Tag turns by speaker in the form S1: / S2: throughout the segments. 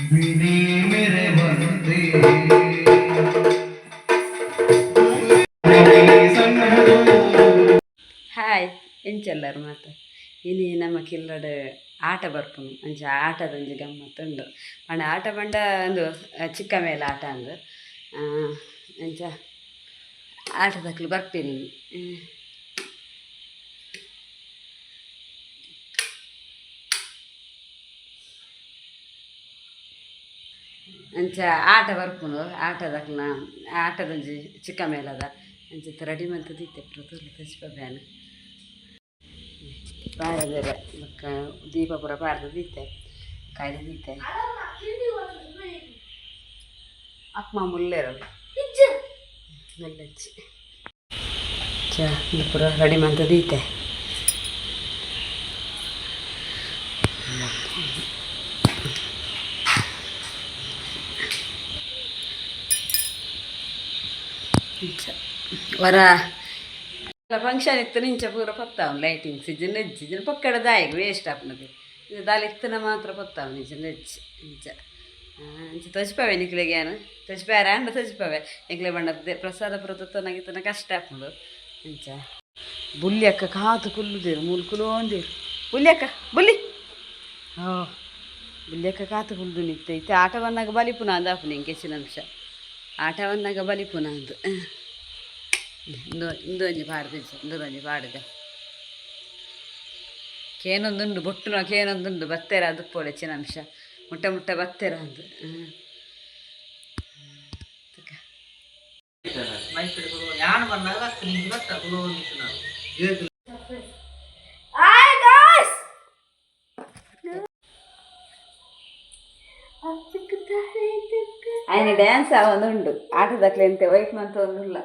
S1: विनी मेरे बंदे
S2: ಹಾಯ್ ಎಂಚೆಲ್ಲರು ಮಾತು ಇನಿ ನಮ್ಮ ಕಿಲ್ಲಡ್ ಆಟ ಬರ್ಪುನು ಅಂಚ ಆಟದೊಂಜಿ ಗಮ್ಮತ್ತುಂಡು ಪಂಡ ಆಟ ಪಂಡ ಒಂದು ಚಿಕ್ಕ ಮೇಲೆ ಆಟ ಅಂದು ಅಂಚ ಆಟದಕ್ಲು ಬರ್ಪೇನಿ ಅಂಚ ಆಟ ಬರ್ಪುನು ಆಟದಕ್ಲ ಆಟದೊಂಜಿ ಚಿಕ್ಕ ಮೇಲದ ಅಂಚಿತ್ತ ರೆಡಿ ಮಂತ್ ದೀತೆ ಪ್ರತುರ್ಲು ತಚ್ಪ ಬ್ಯಾನ್ ಪಾಯ ಬೇರೆ ದೀಪ ಪೂರ ಪಾರ್ದು ದೀತೆ ಕಾಯ್ದೆ ದೀತೆ ಅಪ್ಪ ಮುಲ್ಲೇರು ಮೆಲ್ಲಚ್ಚಿ ಪೂರ ರೆಡಿ ಮಂತ್ ದೀತೆ ವರ ಫಂಕ್ಷನ್ ಇತ್ತು ನಿಂಚ ಪೂರ ಪತ್ತಾವು ಲೈಟಿಂಗ್ಸ್ ಇಜ್ಜು ನೆಜ್ಜಿ ಪಕ್ಕಡ ದಾಯಿಗೆ ವೇಸ್ಟ್ ಆಪ್ನದು ಇದು ದಾಲಿ ಇತ್ತನ ಮಾತ್ರ ಪತ್ತಾವು ನಿಂಚ ನೆಜ್ಜಿ ಇಂಚ ಇಂಚ ತಜ್ಪಾವೆ ನಿಕ್ಲೆಗೇನು ತಜ್ಪಾರ ಅಂಡ ತಜ್ಪಾವೆ ನಿಕ್ಲೆ ಬಂಡ ಪ್ರಸಾದ ಪುರತನಾಗಿತ್ತನ ಕಷ್ಟ ಆಪ್ನದು ಇಂಚ ಬುಲ್ಲಿ ಅಕ್ಕ ಕಾತು ಕುಲ್ಲುದೇರು ಮುಲ್ಕುಲು ಒಂದೇರು ಬುಲ್ಲಿ ಅಕ್ಕ ಬುಲ್ಲಿ ಹೋ ಬುಲ್ಲಿ ಅಕ್ಕ ಕಾತು ಕುಲ್ದು ನಿತ್ತೈತೆ ಆಟವನ್ನಾಗ ಬಲಿಪುನ ಅಂದ ಆಪು ನಿಂಗೆ ಹೆಚ್ಚಿನ ಅಂಶ ಆಟವನ್ನಾಗ ಬಲಿಪುನ ಅಂದು ಇಂದೊಂಜಿ ಪಾಡ್ದು ಇಂದೊಂಜಿ ಪಾಡಿದೆ ಕೇನೊಂದುಂಡು ಬೊಟ್ಟುನ ಕೇನೊಂದುಂಡು ಬತ್ತೇರ ಅದು ಪೋಳೆ ಹೆಚ್ಚಿನ ಅಂಶ ಮುಟ್ಟ ಮುಟ್ಟ ಬತ್ತೇರ ಅಂದು ఆయన డ్యాన్స్ అవనుండు ఆటదట్ల ఎంత వైట్ మంత్ ಒಂದಿಲ್ಲ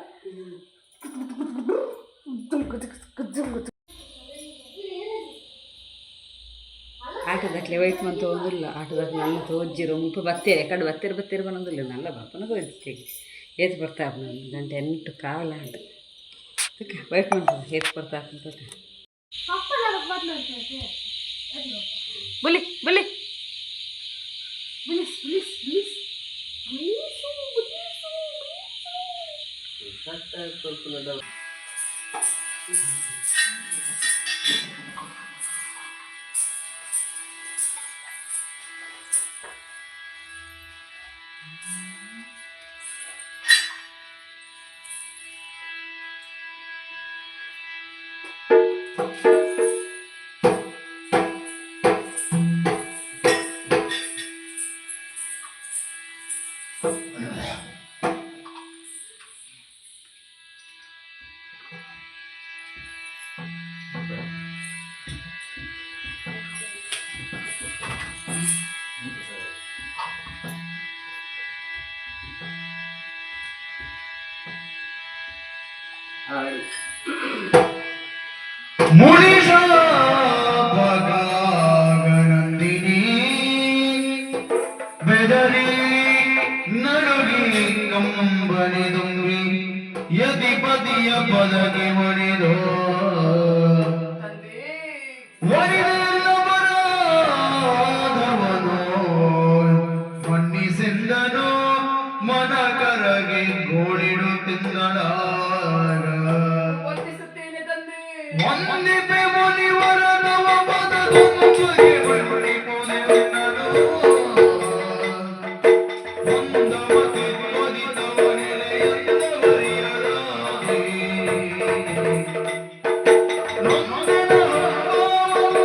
S2: ಆಟದಟ್ಲೆ ವೈಟ್ ಮಂತ್ ಒಂದಿಲ್ಲ ಆಟದಟ್ಲೆ ನನ್ನ ತೋಜ್ಜಿರೋ ಮುಪ್ಪು ಬತ್ತೇರೆ ಕಡು ಬತ್ತೇರು ಬತ್ತೇರು ಬನ್ನೊಂದಿಲ್ಲ ನಲ್ಲ ಬಾಪನ ತೋಜಿಗೆ ಏತು ಬರ್ತಾ ನಾನು ಗಂಟೆ ಎಂಟು ಕಾವಲ ಅಂತ ವೈಟ್ ಮಂತ್ ಏತು ಬರ್ತಾ ಬುಲಿ ಬುಲಿ
S1: ಮುನಿಷಾ ಭಗಾಗನಂದಿನಿ ಬೆದರಿ ನಡುಗಿ ಕಂಬನಿ ತುಂಬಿ ಯತಿಪತಿಯ ಪದಗೆ ಮಣಿದೋ ವರಿದೆಲ್ಲವರಾಧವನೋ ಮನ್ನಿಸೆಂದನೋ ಮನ ಕರಗೆ ಗೋಳಿಡುತ್ತಿದ್ದಳ ವಂದಿಪೆ ಮುನಿವರ ನವ ಪದ ತುಂಬುಗೆ ಬಳಿ ಮುನಿವನರು ವಂದಮತಿ ಪದಿತವನೆಲೆಯಂದವರಿಯರಾಗಿ ನೊಂದನ ಹಾವಗಳು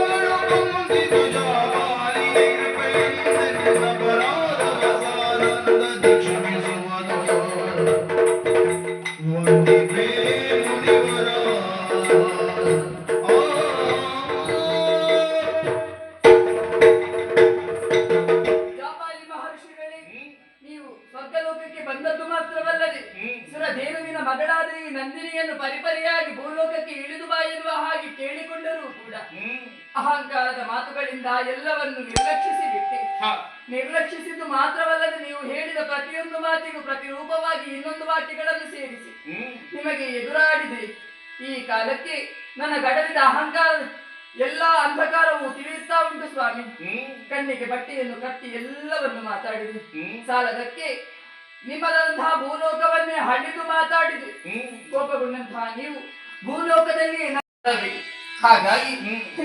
S1: ವಂದಿತ ಜಾಬಾಲಿ ಕೃಪೆಯಂದೆನ್ನ ಪರಾಧವ ಸಾನಂದ ದೀಕ್ಷಮಿಸುವನು ವಂದಿಪೆ ಮುನಿವರ
S3: ಮಗಳಾದ ಈ ನಂದಿನಿಯನ್ನು ಪರಿಪರಿಯಾಗಿ ಭೂಲೋಕಕ್ಕೆ ಇಳಿದು ಬಾ ಎನ್ನುವ ಹಾಗೆ ಕೇಳಿಕೊಂಡರೂ ಕೂಡ ಅಹಂಕಾರದ ಮಾತುಗಳಿಂದ ಎಲ್ಲವನ್ನು ನಿರ್ಲಕ್ಷಿಸಿ ಬಿಟ್ಟೆ. ನಿರ್ಲಕ್ಷಿಸಿದ್ದು ಮಾತ್ರವಲ್ಲದೆ ನೀವು ಹೇಳಿದ ಪ್ರತಿಯೊಂದು ಮಾತಿಗೂ ಪ್ರತಿರೂಪವಾಗಿ ಇನ್ನೊಂದು ವಾಕ್ಯಗಳನ್ನು ಸೇರಿಸಿ ನಿಮಗೆ ಎದುರಾಡಿದೆ. ಈ ಕಾಲಕ್ಕೆ ನನ್ನ ಗಡವಿದ ಅಹಂಕಾರ ಎಲ್ಲ ಅಂಧಕಾರವು ತಿಳಿಯುತ್ತಾ ಉಂಟು ಸ್ವಾಮಿ. ಕಣ್ಣಿಗೆ ಬಟ್ಟೆಯನ್ನು ಕಟ್ಟಿ ಎಲ್ಲವನ್ನು ಮಾತಾಡಿದೆ. ಸಾಲದಕ್ಕೆ ನಿಮ್ಮದಂತಹ ಭೂಲೋಕವನ್ನೇ ಹಳ್ಳಿದು ಮಾತಾಡಿದೆ. ಕೋಪಗೊಂಡಂತಹ ನೀವು ಭೂಲೋಕದಲ್ಲಿ ಹಾಗಾಗಿ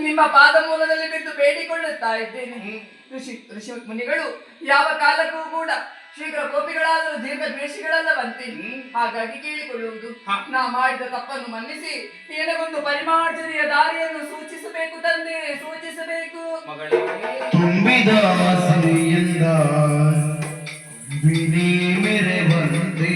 S3: ನಿಮ್ಮ ಪಾದ ಮೂಲದಲ್ಲಿ ಬಿದ್ದು ಬೇಡಿಕೊಳ್ಳುತ್ತಾ ಇದ್ದೇನೆ. ಋಷಿ ಮುನಿಗಳು ಯಾವ ಕಾಲಕ್ಕೂ ಕೂಡ ಶೀಘ್ರ ಕೋಪಿಗಳಾದರೂ ದೀರ್ಘ ದ್ವೇಷಿಗಳಲ್ಲವಂತೆ. ಹಾಗಾಗಿ ಕೇಳಿಕೊಳ್ಳುವುದು, ನಾ ಮಾಡಿದ ತಪ್ಪನ್ನು ಮನ್ನಿಸಿ ಏನಗೊಂದು ಪರಿಮಾರ್ಜನೆಯ ದಾರಿಯನ್ನು ಸೂಚಿಸಬೇಕು ತಂದೆ, ಸೂಚಿಸಬೇಕು.
S1: ತುಂಬಿದ ಆಸೆಯಿಂದ ಬಿನಿ ಮೆರೆವಂತೆ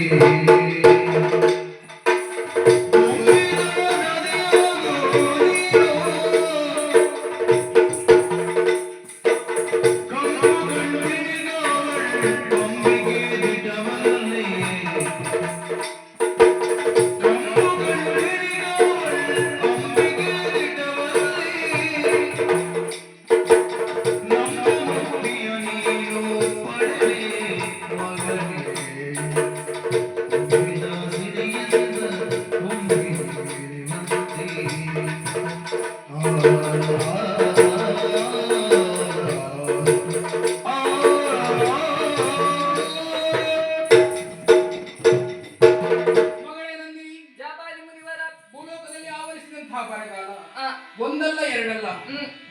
S4: ಒಂದಲ್ಲ ಎರಡಲ್ಲ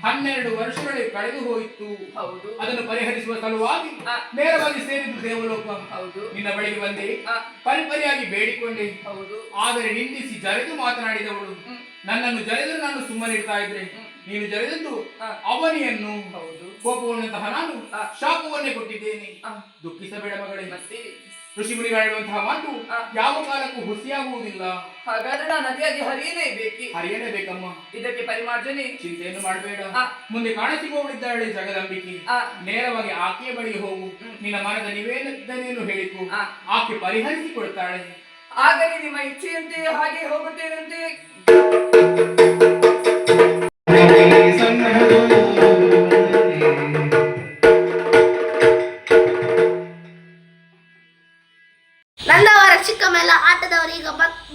S4: 12 ವರ್ಷಗಳೇ ಕಳೆದು ಹೋಯಿತು.
S3: ಹೌದು,
S4: ಅದನ್ನು ಪರಿಹರಿಸುವ ಸಲುವಾಗಿ ನೇರವಾಗಿ ಸೇರಿದ್ದು ದೇವಲೋಕ.
S3: ಹೌದು,
S4: ನಿನ್ನ ಬಳಿಗೆ ಬಂದೆ, ಪರಿಪರಿಯಾಗಿ ಬೇಡಿಕೊಂಡೆ.
S3: ಹೌದು,
S4: ಆದರೆ ನಿಂದಿಸಿ ಜರೆದು ಮಾತನಾಡಿದವಳು. ನನ್ನನ್ನು ಜರೆದು ನಾನು ಸುಮ್ಮನಿರ್ತಾ ಇದ್ರೆ ನೀನು ಜರೆದದ್ದು ಅವನಿಯನ್ನು.
S3: ಹೌದು,
S4: ಕೋಪಗೊಂಡಂತಹ ನಾನು ಶಾಪವನ್ನೇ ಕೊಟ್ಟಿದ್ದೇನೆ. ದುಃಖಿಸಬೇಡ ಮಗಳೇ.
S3: ಮತ್ತೆ
S4: ಋಷಿ ಮುನಿಗಳಿರುವಂತಹ ಮಾತು ಯಾವ ಕಾಲಕ್ಕೂ ಹುಸಿಯಾಗುವುದಿಲ್ಲ.
S3: ಹಾಗಾದ್ರೆ ನಾನು ನದಿಯಾಗಿ
S4: ಹರಿಯಲೇಬೇಕಮ್ಮ.
S3: ಇದಕ್ಕೆ ಪರಿಮಾರ್ಜನೆ
S4: ಚಿಂತೆಯನ್ನು ಮಾಡಬೇಡ. ಮುಂದೆ ಕಾಣಸಿಗುವವಳಿದ್ದಾಳೆ ಜಗದಂಬಿಕೆ. ನೇರವಾಗಿ ಆಕೆಯ ಬಳಿಗೆ ಹೋಗು. ನಿನ್ನ ಮನದ ನಿವೇದನೆಯನ್ನು ಹೇಳಿಕು, ಆಕೆ ಪರಿಹರಿಸಿಕೊಡ್ತಾಳೆ.
S3: ಆಗಲಿ, ನಿಮ್ಮ ಇಚ್ಛೆಯಂತೆ ಹಾಗೆ ಹೋಗುತ್ತೇನಂತೆ.
S5: ನಂದವರ ಚಿಕ್ಕ ಮೇಲೆ ಆಟದವರು ಈಗ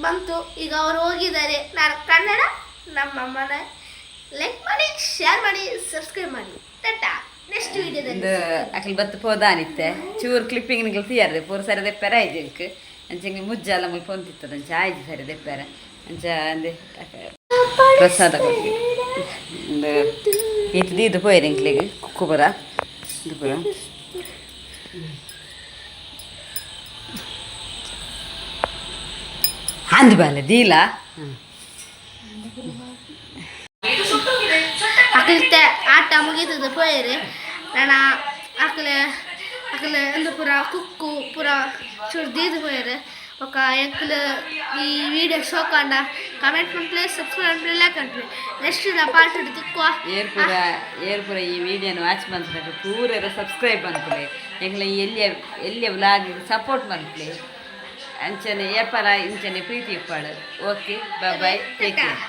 S5: ಬಂತು. ಈಗ ಅವರು ಹೋಗಿದ್ದಾರೆ. ನಾನು ಕನ್ನಡ ನಮ್ಮ ಮನೆ ಲೈಕ್ ಮಾಡಿ, ಶೇರ್ ಮಾಡಿ, ಸಬ್ಸ್ಕ್ರೈಬ್ ಮಾಡಿ. ಟಾಟಾ. ನೆಕ್ಸ್ಟ್ ವಿಡಿಯೋದಲ್ಲಿ
S2: ಅಕಲ್ ಬತ್ತು ಪೋದಾನಿತ್ತೆ ಚೂರು ಕ್ಲಿಪ್ಪಿಂಗ್ ನಿಗಲ್ ತೀಯರ್ದೆ ಪೂರ ಸರಿ ದೆಪ್ಪರ ಆಯ್ಜಂಕ್ ಅಂಚಂಗೆ ಮುಜ್ಜಲ್ಲ ಮುಲ್ ಪೊಂತಿತ್ತದ ಅಂಚ ಆಯ್ತು ಸರಿ ದೆಪ್ಪರ ಅಂಚ ಅಂದೆ ಪ್ರಸಾದ ಕೊಡ್ಲಿ ಒಂದು ಇದು ಇದು ಪೋಯ್ರಿ ಇಂಕ್ಲಿಗೆ ಕುಕ್ಕುಬರ ಇದು ಪುರ ಅಂದು ಬಾಲೆ ದೀಲ
S5: ಅಕಲಿತ್ತೆ ಆಟ ಮುಗೀತದ ಪೋಯ್ರಿ ನಾನು ಅಕಲೆ ಅಕಲೆ ಒಂದು ಪೂರ ಕುಕ್ಕು ಪೂರ ಚುಡ್ದಿದ್ದು ಪೋಯ್ರಿ ఒక ఎంకులు ఈ వీడియో షోకండ కమెంట్ ಮಾಡ್ಲಿ ಸಬ್ಸ್ಕ್ರೈಬ್ ಮಾಡ್ಲಿ ನೆಕ್ಸ್ಟ್ ನಾ ಪಾರ್ಟ್ ತಿಕ್ಕುವ
S2: ಏರ್ಪುರ ಈ ವಿಡಿಯೋನ ವಾಚ್ ಮಾಡ್ತಾರೆ ಪೂರ ಸಬ್ಸ್ಕ್ರೈಬ್ ಮಾಡ್ಕೊಳ್ಳಿ ಎಂಗ್ಲ ಎಲ್ಲಿಯ ವ್ಲಾಗ್ ಸಪೋರ್ಟ್ ಮಾಡ್ಕೊಳ್ಳಿ ಅಂಚನೆ ಏಪರ ಇಂಚನೆ ಪ್ರೀತಿ ಇಪ್ಪಾಳು ಓಕೆ ಬಾಯ್ ಟೇಕ್ ಕೇರ್